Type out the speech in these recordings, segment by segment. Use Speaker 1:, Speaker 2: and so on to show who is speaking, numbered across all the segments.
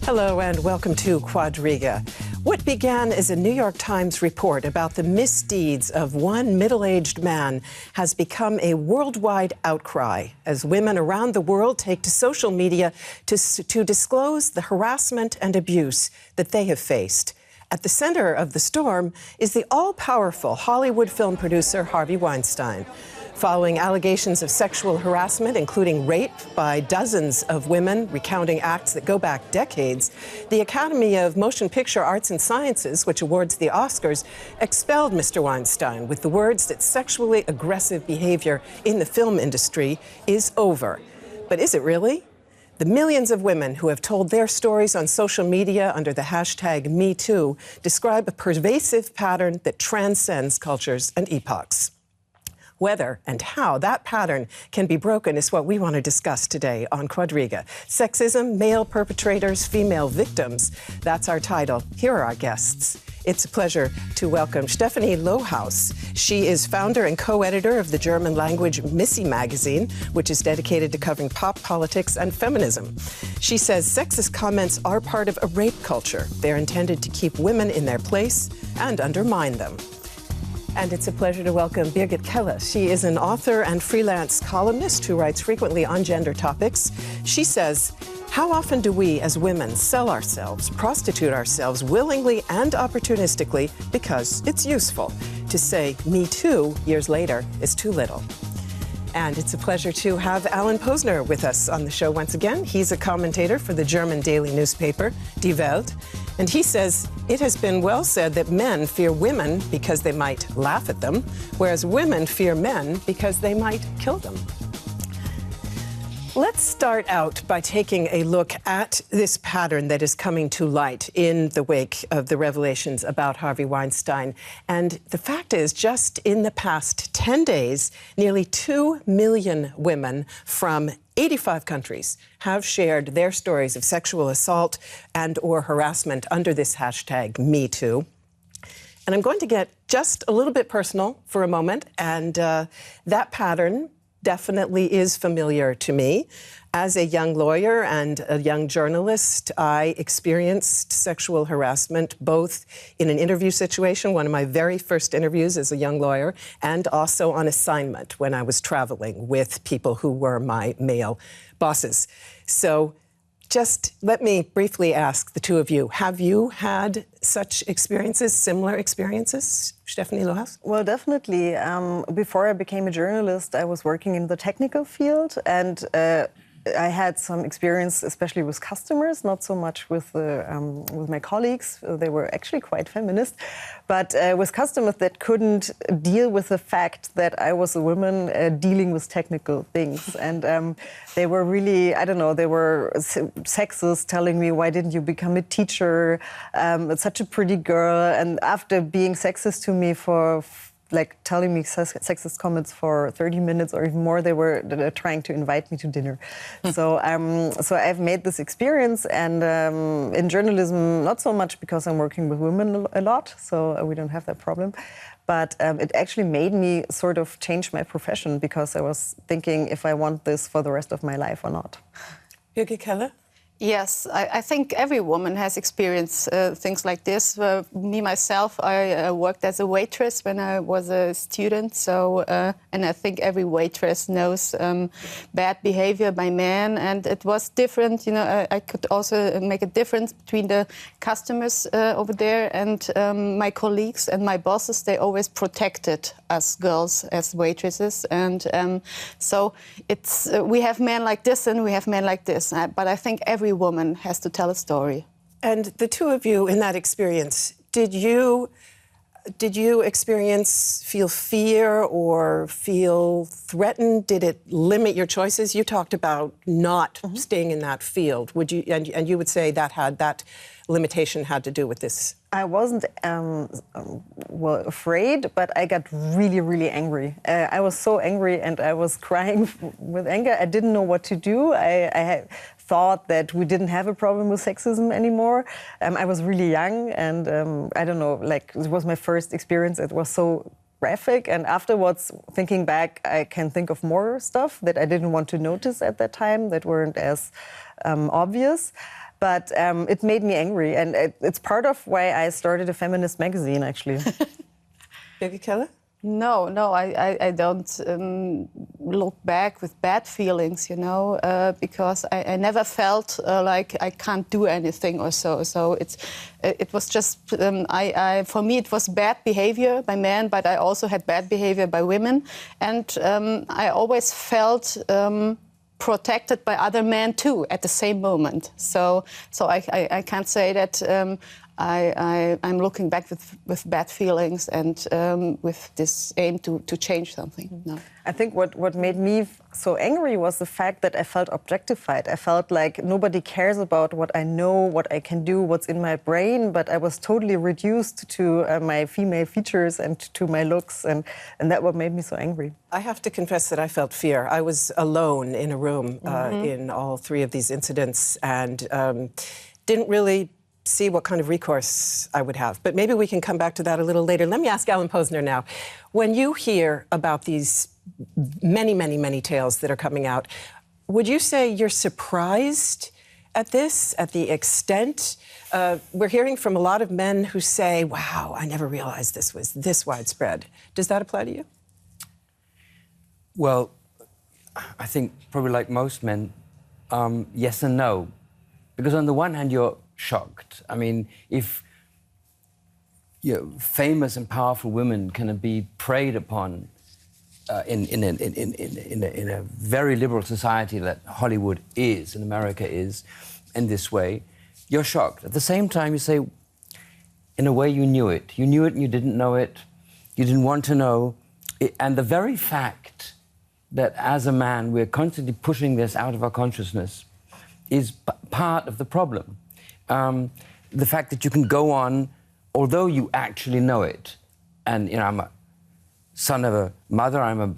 Speaker 1: Hello and welcome to Quadriga. What began as a New York Times report about the misdeeds of one middle-aged man has become a worldwide outcry as women around the world take to social media to disclose the harassment and abuse that they have faced. At the center of the storm is the all-powerful Hollywood film producer Harvey Weinstein. Following allegations of sexual harassment, including rape by dozens of women, recounting acts that go back decades, the Academy of Motion Picture Arts and Sciences, which awards the Oscars, expelled Mr. Weinstein with the words that sexually aggressive behavior in the film industry is over. But is it really? The millions of women who have told their stories on social media under the hashtag #MeToo describe a pervasive pattern that transcends cultures and epochs. Whether and how that pattern can be broken is what we want to discuss today on Quadriga. Sexism, male perpetrators, female victims. That's our title. Here are our guests. It's a pleasure to welcome Stefanie Lohmann. She is founder and co-editor of the German language Missy Magazine, which is dedicated to covering pop politics and feminism. She says sexist comments are part of a rape culture. They're intended to keep women in their place and undermine them. And it's a pleasure to welcome Birgit Kelle. She is an author and freelance columnist who writes frequently on gender topics. She says, how often do we as women sell ourselves, prostitute ourselves willingly and opportunistically because it's useful? To say "me too" years later is too little. And it's a pleasure to have Alan Posener with us on the show once again. He's a commentator for the German daily newspaper, Die Welt. And he says, it has been well said that men fear women because they might laugh at them, whereas women fear men because they might kill them. Let's start out by taking a look at this pattern that is coming to light in the wake of the revelations about Harvey Weinstein. And the fact is, just in the past 10 days, nearly 2 million women from 85 countries have shared their stories of sexual assault and or harassment under this hashtag #MeToo. And I'm going to get just a little bit personal for a moment, and that pattern definitely is familiar to me. As a young lawyer and a young journalist, I experienced sexual harassment both in an interview situation, one of my very first interviews as a young lawyer, and also on assignment when I was traveling with people who were my male bosses. So just let me briefly ask the two of you, have you had such experiences, similar experiences? Stefanie Lohmann?
Speaker 2: Well, definitely. Before I became a journalist, I was working in the technical field, and I had some experience, especially with customers, not so much with my colleagues. They were actually quite feminist, but with customers that couldn't deal with the fact that I was a woman dealing with technical things. And they were really, I don't know, they were sexist, telling me, why didn't you become a teacher? It's such a pretty girl. And after being sexist to me for like telling me sexist comments for 30 minutes or even more, they were trying to invite me to dinner. So I've made this experience, and in journalism, not so much because I'm working with women a lot, so we don't have that problem. But it actually made me sort of change my profession because I was thinking if I want this for the rest of my life or not.
Speaker 1: Birgit Kelle?
Speaker 3: Yes, I think every woman has experienced things like this. Me, myself, I worked as a waitress when I was a student. So, and I think every waitress knows bad behavior by men. And it was different. You know, I could also make a difference between the customers over there and my colleagues and my bosses. They always protected us girls as waitresses. And so it's we have men like this and we have men like this. But I think every woman has to tell a story.
Speaker 1: And the two of you in that experience, did you feel fear or feel threatened? Did it limit your choices? You talked about not staying in that field. Would you and you would say that limitation had to do with this?
Speaker 2: I wasn't afraid, but I got really, really angry. I was so angry and I was crying with anger. I didn't know what to do. I thought that we didn't have a problem with sexism anymore. I was really young and I don't know, like it was my first experience. It was so graphic, and afterwards, thinking back, I can think of more stuff that I didn't want to notice at that time that weren't as obvious. But it made me angry, and it's part of why I started a feminist magazine, actually.
Speaker 1: Birgit Kelle?
Speaker 3: No, I don't look back with bad feelings, you know, because I never felt like I can't do anything or so. So it was just, for me, it was bad behavior by men, but I also had bad behavior by women. And I always felt protected by other men too at the same moment. So I can't say that I'm looking back with bad feelings and with this aim to change something. No.
Speaker 2: I think what made me so angry was the fact that I felt objectified. I felt like nobody cares about what I know, what I can do, what's in my brain, but I was totally reduced to my female features and to my looks, and that what made me so angry.
Speaker 1: I have to confess that I felt fear. I was alone in a room in all three of these incidents and didn't really see what kind of recourse I would have. But maybe we can come back to that a little later. Let me ask Alan Posener now. When you hear about these many tales that are coming out, would you say you're surprised at this, at the extent? We're hearing from a lot of men who say, wow, I never realized this was this widespread. Does that apply to you?
Speaker 4: Well, I think probably like most men, yes and no. Because on the one hand, you're shocked. I mean, if famous and powerful women can be preyed upon in a very liberal society that Hollywood is and America is in this way, you're shocked. At the same time, you say, in a way, you knew it. You knew it and you didn't know it. You didn't want to know. And the very fact that as a man we're constantly pushing this out of our consciousness is part of the problem. The fact that you can go on, although you actually know it, and I'm a son of a mother, I'm a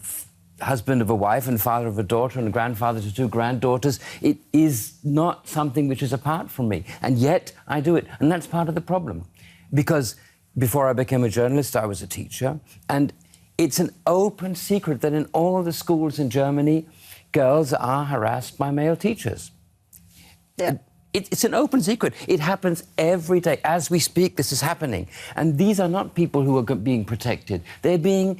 Speaker 4: husband of a wife and father of a daughter and a grandfather to 2 granddaughters, it is not something which is apart from me, and yet I do it, and that's part of the problem. Because before I became a journalist, I was a teacher, and it's an open secret that in all the schools in Germany, girls are harassed by male teachers.
Speaker 2: Yeah.
Speaker 4: It's an open secret. It happens every day. As we speak, this is happening. And these are not people who are being protected. They're being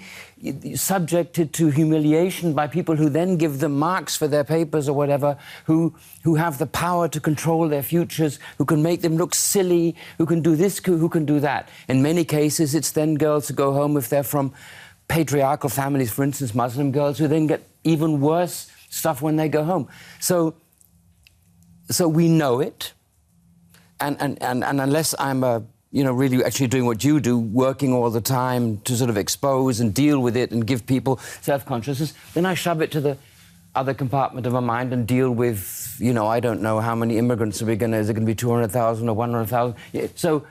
Speaker 4: subjected to humiliation by people who then give them marks for their papers or whatever, who have the power to control their futures, who can make them look silly, who can do this, who can do that. In many cases, it's then girls who go home if they're from patriarchal families, for instance, Muslim girls, who then get even worse stuff when they go home. So we know it, and unless I'm really actually doing what you do, working all the time to sort of expose and deal with it and give people self-consciousness, then I shove it to the other compartment of my mind and deal with, I don't know how many immigrants is it going to be 200,000 or 100,000? So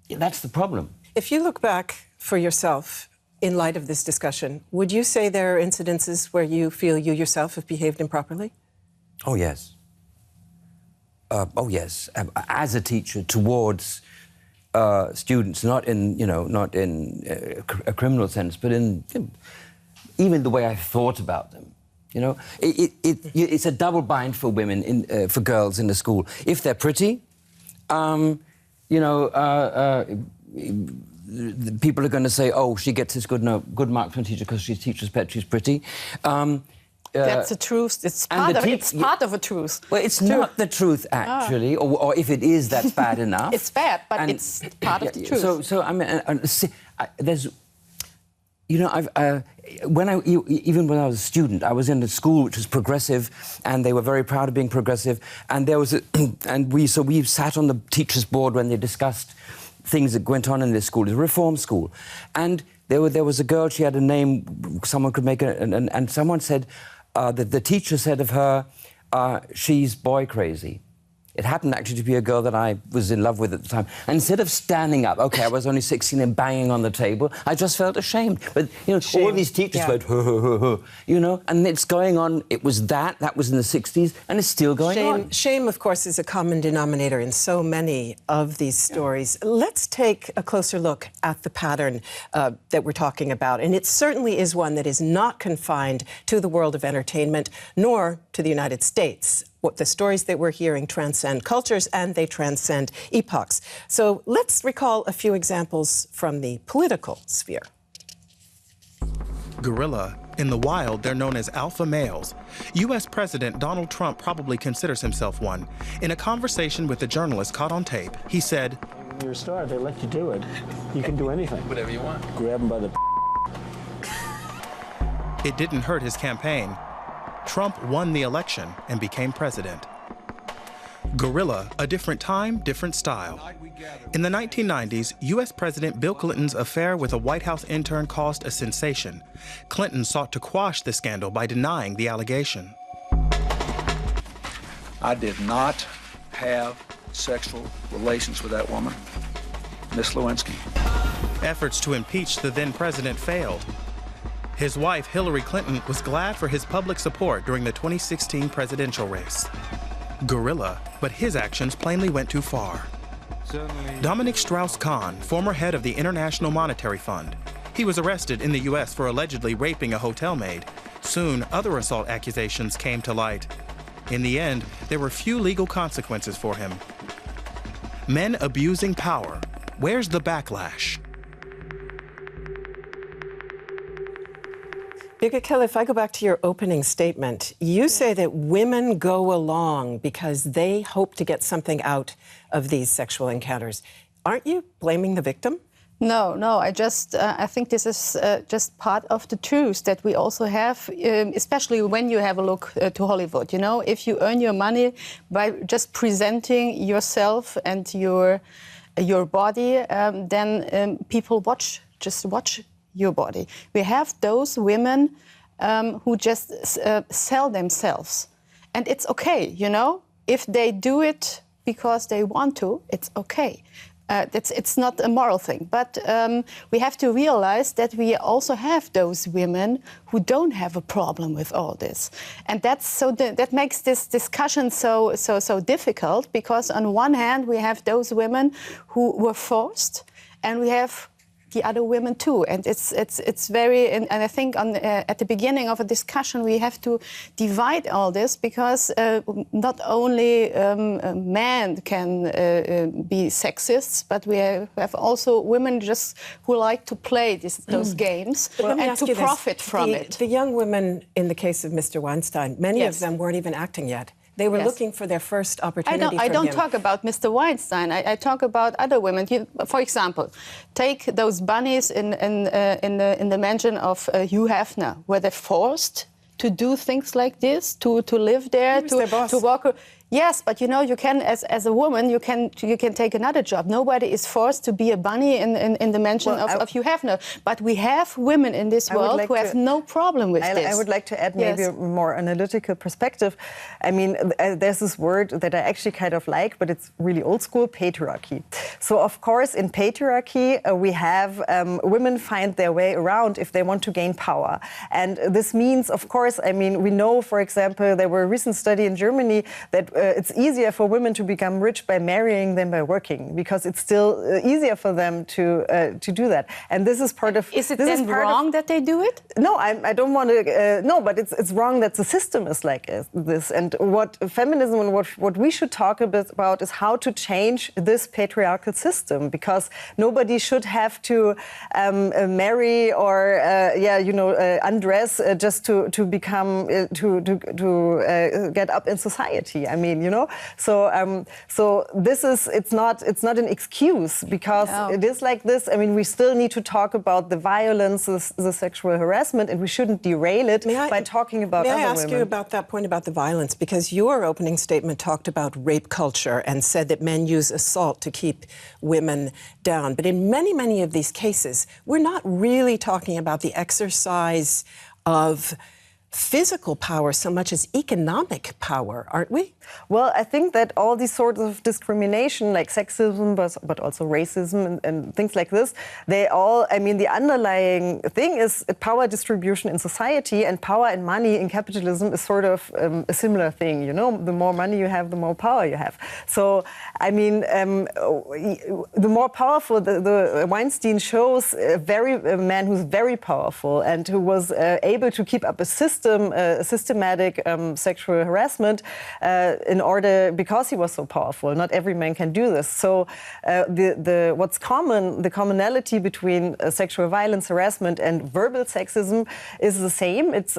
Speaker 4: that's the problem.
Speaker 1: If you look back for yourself in light of this discussion, would you say there are incidences where you feel you yourself have behaved improperly?
Speaker 4: Oh, yes. Yes, as a teacher towards students, not in a criminal sense, but in even the way I thought about them. It's a double bind for women, for girls in the school. If they're pretty, people are going to say, "Oh, she gets this good marks from teacher because she's teacher's pet. She's pretty."
Speaker 3: That's the truth. It's part of a truth.
Speaker 4: Well, it's not the truth, actually, or if it is, that's bad enough.
Speaker 3: It's bad, but it's part of the truth.
Speaker 4: So I mean, there's, even when I was a student, I was in a school which was progressive, and they were very proud of being progressive. And there was, we sat on the teachers' board when they discussed things that went on in this school. It was a reform school, and there was a girl. She had a name. Someone could make it, and someone said. The teacher said of her, she's boy crazy. It happened actually to be a girl that I was in love with at the time. And instead of standing up, okay, I was only 16 and banging on the table, I just felt ashamed. But, all these teachers went, and it's going on. It was that was in the 60s, and it's still going on.
Speaker 1: Shame, of course, is a common denominator in so many of these stories. Yeah. Let's take a closer look at the pattern that we're talking about. And it certainly is one that is not confined to the world of entertainment, nor to the United States. what the stories that we're hearing transcend cultures and they transcend epochs. So let's recall a few examples from the political sphere.
Speaker 5: Gorilla. In the wild, they're known as alpha males. U.S. President Donald Trump probably considers himself one. In a conversation with a journalist caught on tape, he said,
Speaker 6: "When you're a star, they let you do it. You can do anything.
Speaker 7: Whatever you want.
Speaker 6: Grab them by the
Speaker 5: it didn't hurt his campaign. Trump won the election and became president. Gorilla, a different time, different style. In the 1990s, U.S. President Bill Clinton's affair with a White House intern caused a sensation. Clinton sought to quash the scandal by denying the allegation.
Speaker 7: I did not have sexual relations with that woman, Miss Lewinsky.
Speaker 5: Efforts to impeach the then president failed. His wife, Hillary Clinton, was glad for his public support during the 2016 presidential race. Gorilla, but his actions plainly went too far. Dominic Strauss-Kahn, former head of the International Monetary Fund. He was arrested in the U.S. for allegedly raping a hotel maid. Soon, other assault accusations came to light. In the end, there were few legal consequences for him. Men abusing power. Where's the backlash?
Speaker 1: Birgit Kelle, if I go back to your opening statement, you say that women go along because they hope to get something out of these sexual encounters. Aren't you blaming the victim?
Speaker 3: No, I think this is just part of the truth that we also have, especially when you have a look to Hollywood. You know, if you earn your money by just presenting yourself and your body, then people just watch your body. We have those women who just sell themselves. And it's okay, you know? If they do it because they want to, it's okay. It's not a moral thing. But we have to realize that we also have those women who don't have a problem with all this. And that makes this discussion so difficult, because on one hand we have those women who were forced, and we have the other women too, and it's very. And I think at the beginning of a discussion we have to divide all this, because not only men can be sexists, but we have also women just who like to play those games and to profit from it.
Speaker 1: The young women in the case of Mr. Weinstein, many of them weren't even acting yet. They were looking for their first opportunity.
Speaker 3: I don't talk about Mr. Weinstein. I talk about other women. For example, take those bunnies in the mansion of Hugh Hefner. Were they forced to do things like this, to live there, to walk? Yes, but you know, you can, as a woman, you can take another job. Nobody is forced to be a bunny in the mansion of Hugh Hefner. But we have women in this world who have no problem with this.
Speaker 2: I would like to add maybe a more analytical perspective. I mean, there's this word that I actually kind of like, but it's really old school: patriarchy. So, of course, in patriarchy, we have women find their way around if they want to gain power. And this means, of course, I mean, we know, for example, there were a recent study in Germany that it's easier for women to become rich by marrying than by working, because it's still easier for them to do that. And this is part of.
Speaker 3: Is it then wrong that they do it?
Speaker 2: No, I don't want to. No, but it's wrong that the system is like this. And what feminism and what we should talk a bit about is how to change this patriarchal system, because nobody should have to marry or undress just to become to get up in society. I mean, you know, so this is it's not an excuse, because it is like this. I mean, we still need to talk about the violence, the sexual harassment, and we shouldn't derail it by talking about other women.
Speaker 1: May I ask you about that point about the violence? Because your opening statement talked about rape culture and said that men use assault to keep women down. But in many, many of these cases, we're not really talking about the exercise of physical power so much as economic power, aren't we?
Speaker 2: Well, I think that all these sorts of discrimination, like sexism, but also racism and things like this, they all, I mean, the underlying thing is power distribution in society, and power and money in capitalism is sort of a similar thing, you know? The more money you have, the more power you have. So, I mean, the more powerful, the Weinstein shows a man who's very powerful and who was able to keep up a system systematic sexual harassment because he was so powerful. Not every man can do this. So the commonality between sexual violence, harassment, and verbal sexism is the same. It's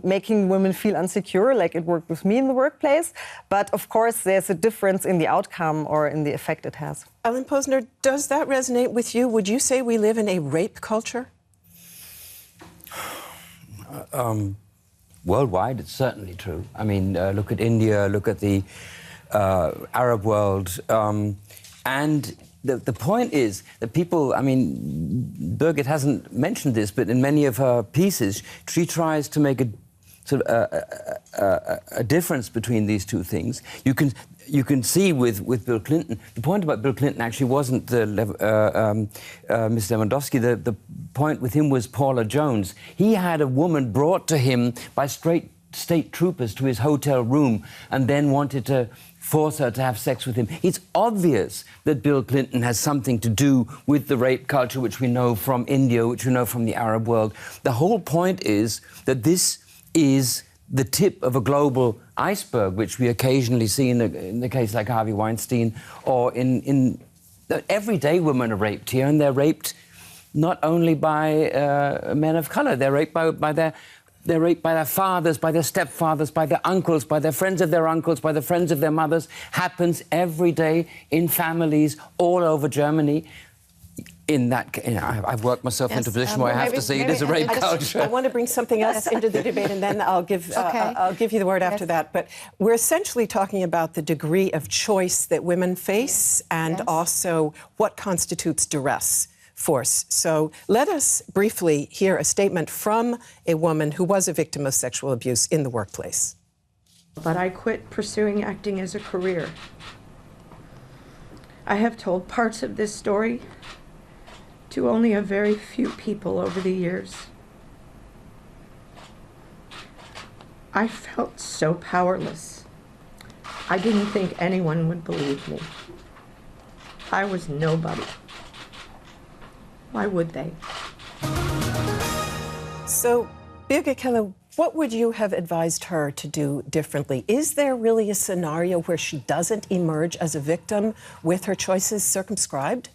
Speaker 2: making women feel insecure, like it worked with me in the workplace. But of course, there's a difference in the outcome or in the effect it has.
Speaker 1: Ellen Posener, does that resonate with you? Would you say we live in a rape culture?
Speaker 4: Worldwide, it's certainly true. I mean, look at India, look at the Arab world. And the point is that people, I mean, Birgit hasn't mentioned this, but in many of her pieces, she tries to make a difference between these two things. You can see with Bill Clinton, the point about Bill Clinton actually wasn't Mr. Lewandowski. The point with him was Paula Jones. He had a woman brought to him by state troopers to his hotel room and then wanted to force her to have sex with him. It's obvious that Bill Clinton has something to do with the rape culture, which we know from India, which we know from the Arab world. The whole point is that this is the tip of a global iceberg, which we occasionally see in the case like Harvey Weinstein, or in everyday women are raped here, and they're raped not only by men of colour, they're raped by their fathers, by their stepfathers, by their uncles, by their friends of their uncles, by the friends of their mothers. Happens every day in families all over Germany. In that, I've worked myself into a position where I have to say it is a rape culture.
Speaker 1: I want to bring something else into the debate, and then I'll give you the word after that. But we're essentially talking about the degree of choice that women face, and also what constitutes duress force. So let us briefly hear a statement from a woman who was a victim of sexual abuse in the workplace.
Speaker 8: But I quit pursuing acting as a career. I have told parts of this story to only a very few people over the years. I felt so powerless. I didn't think anyone would believe me. I was nobody. Why would they?
Speaker 1: So, Birgit Kelle, what would you have advised her to do differently? Is there really a scenario where she doesn't emerge as a victim with her choices circumscribed?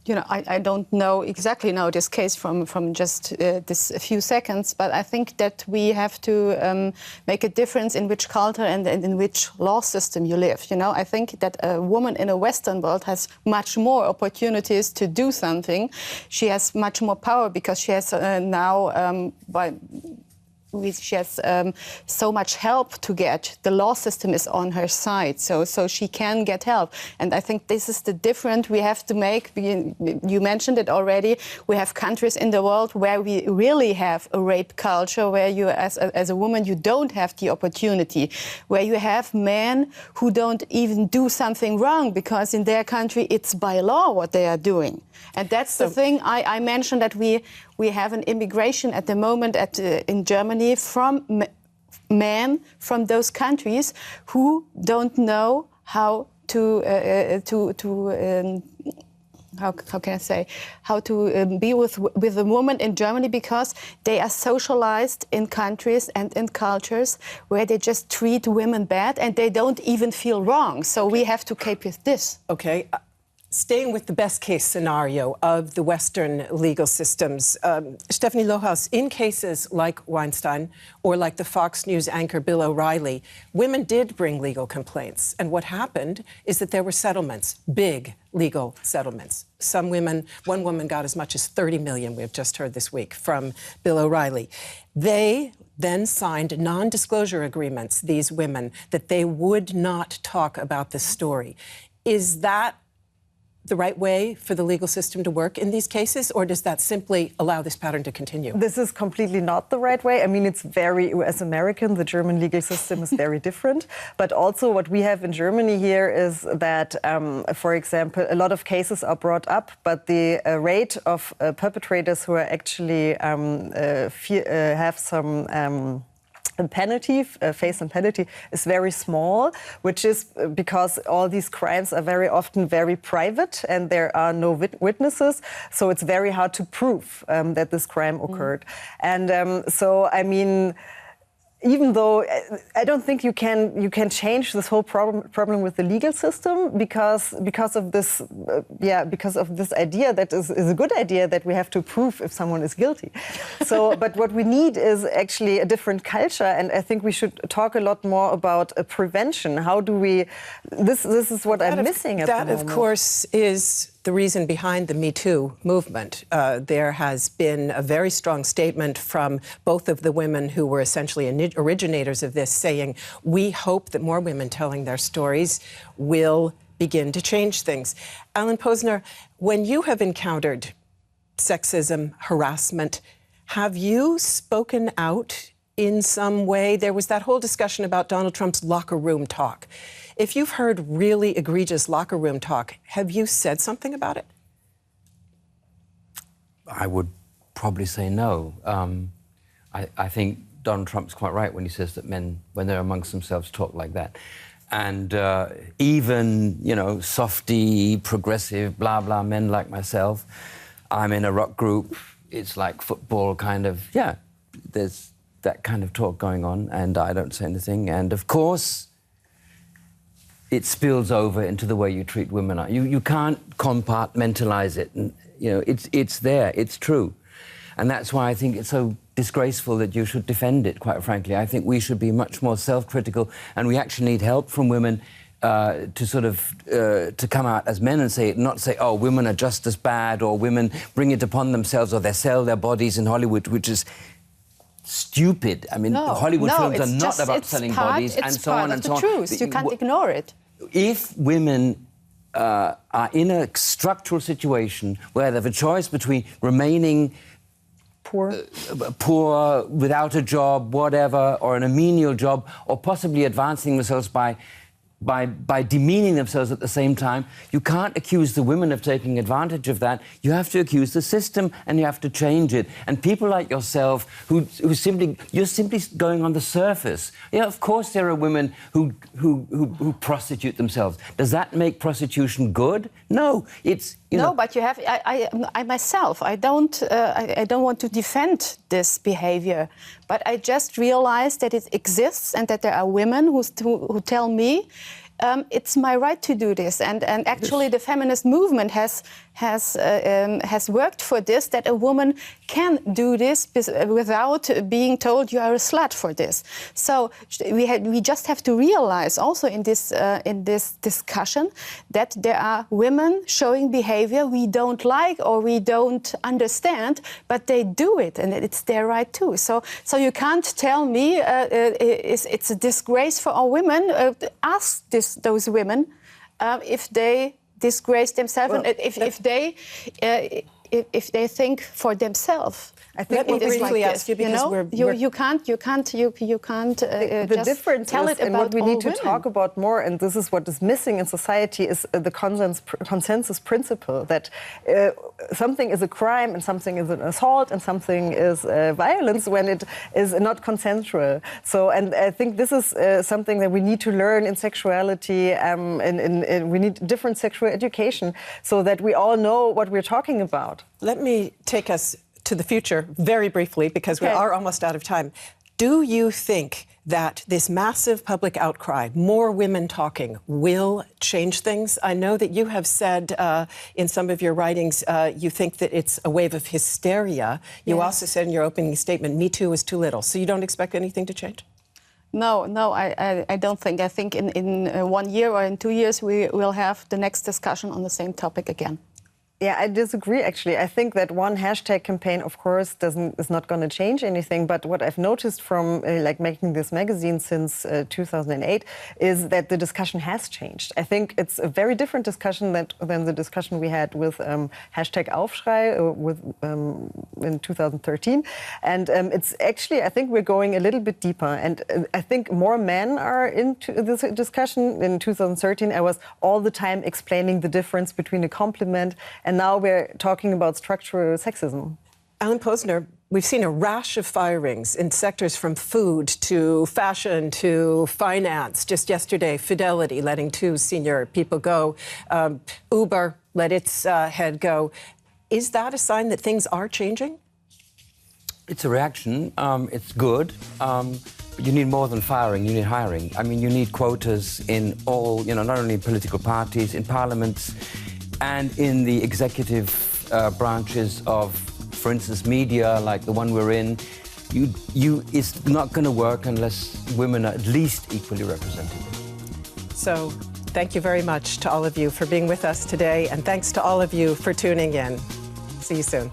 Speaker 3: You know, I don't exactly know this case from just this few seconds, but I think that we have to make a difference in which culture and in which law system you live. You know, I think that a woman in a Western world has much more opportunities to do something. She has much more power because she has she has so much help to get. The law system is on her side, so she can get help. And I think this is the difference we have to make. You mentioned it already. We have countries in the world where we really have a rape culture, where you, as a woman, you don't have the opportunity, where you have men who don't even do something wrong because in their country it's by law what they are doing. And that's the thing I mentioned, that we have an immigration at the moment in Germany from men from those countries who don't know how to how can I say, how to be with a woman in Germany, because they are socialized in countries and in cultures where they just treat women bad and they don't even feel wrong. So we have to cope with this.
Speaker 1: Okay. Staying with the best-case scenario of the Western legal systems, Stefanie Lohmann, in cases like Weinstein or like the Fox News anchor Bill O'Reilly, women did bring legal complaints. And what happened is that there were settlements, big legal settlements. One woman got as much as $30 million, we've just heard this week, from Bill O'Reilly. They then signed non-disclosure agreements, these women, that they would not talk about the story. Is that the right way for the legal system to work in these cases, or does that simply allow this pattern to continue? This
Speaker 2: is completely not the right way. I mean, it's as American, the German legal system is very different. But also what we have in Germany here is that, for example, a lot of cases are brought up, but the rate of perpetrators who are actually have some penalty, face some penalty, is very small, which is because all these crimes are very often very private and there are no witnesses, so it's very hard to prove that this crime occurred. And so, I mean, even though I don't think you can change this whole problem with the legal system because of this idea that is a good idea that we have to prove if someone is guilty. So, but what we need is actually a different culture, and I think we should talk a lot more about prevention. How do we? This is what I'm missing at the moment.
Speaker 1: That, of course, is the reason behind the Me Too movement. There has been a very strong statement from both of the women who were essentially originators of this, saying, we hope that more women telling their stories will begin to change things. Alan Posener, when you have encountered sexism, harassment, have you spoken out in some way? There was that whole discussion about Donald Trump's locker room talk. If you've heard really egregious locker room talk, have you said something about it?
Speaker 4: I would probably say no. I think Donald Trump's quite right when he says that men, when they're amongst themselves, talk like that. And even, you know, softy, progressive, blah, blah men like myself, I'm in a rock group, it's like football kind of, yeah, there's that kind of talk going on, and I don't say anything. And of course, it spills over into the way you treat women. You can't compartmentalize it. And, you know, it's there, it's true. And that's why I think it's so disgraceful that you should defend it, quite frankly. I think we should be much more self-critical, and we actually need help from women to sort of to come out as men and say it, not say, oh, women are just as bad, or women bring it upon themselves, or they sell their bodies in Hollywood, which is stupid. I mean, Hollywood films are not about selling bodies and so on and so on.
Speaker 3: It's part of the truth. You can't ignore it.
Speaker 4: If women are in a structural situation where they have a choice between remaining poor, without a job, whatever, or in a menial job, or possibly advancing themselves by demeaning themselves at the same time, you can't accuse the women of taking advantage of that. You have to accuse the system, and you have to change it. And people like yourself, you're simply going on the surface. Yeah, of course there are women who prostitute themselves. Does that make prostitution good? No, it's
Speaker 3: no, but you have. I myself, I don't want to defend this behavior, but I just realized that it exists and that there are women who tell me it's my right to do this, and actually the feminist movement has worked for this, that a woman can do this without being told you are a slut for this. So we just have to realize also in this discussion that there are women showing behavior we don't like or we don't understand, but they do it, and it's their right too. So you can't tell me it's a disgrace for all women. Ask those women if they disgrace themselves, and if they think for themselves.
Speaker 1: I think we'll briefly ask you, because
Speaker 3: you can't
Speaker 2: the difference
Speaker 3: tell it
Speaker 2: and
Speaker 3: about
Speaker 2: what we need to
Speaker 3: women.
Speaker 2: talk about more, and this is what is missing in society, is the consensus principle that something is a crime and something is an assault and something is violence when it is not consensual. So, and I think this is something that we need to learn in sexuality, and we need different sexual education so that we all know what we're talking about.
Speaker 1: Let me take us to the future very briefly, because we are almost out of time. Do you think that this massive public outcry, more women talking, will change things? I know that you have said in some of your writings you think that it's a wave of hysteria. You also said in your opening statement, Me Too is too little. So you don't expect anything to change?
Speaker 3: No, I don't think. I think in 1 year or in 2 years we will have the next discussion on the same topic again.
Speaker 2: Yeah, I disagree, actually. I think that one hashtag campaign, of course, is not going to change anything. But what I've noticed from making this magazine since 2008 is that the discussion has changed. I think it's a very different discussion than the discussion we had with hashtag Aufschrei in 2013. And it's actually, I think we're going a little bit deeper. And I think more men are into this discussion. In 2013, I was all the time explaining the difference between a compliment and now we're talking about structural sexism.
Speaker 1: Alan Posener, we've seen a rash of firings in sectors from food to fashion to finance. Just yesterday, Fidelity letting 2 senior people go. Uber let its head go. Is that a sign that things are changing?
Speaker 4: It's a reaction. It's good. But you need more than firing, you need hiring. I mean, you need quotas in all, not only in political parties, in parliaments, and in the executive branches of, for instance, media, like the one we're in. It's not going to work unless women are at least equally represented.
Speaker 1: So, thank you very much to all of you for being with us today, and thanks to all of you for tuning in. See you soon.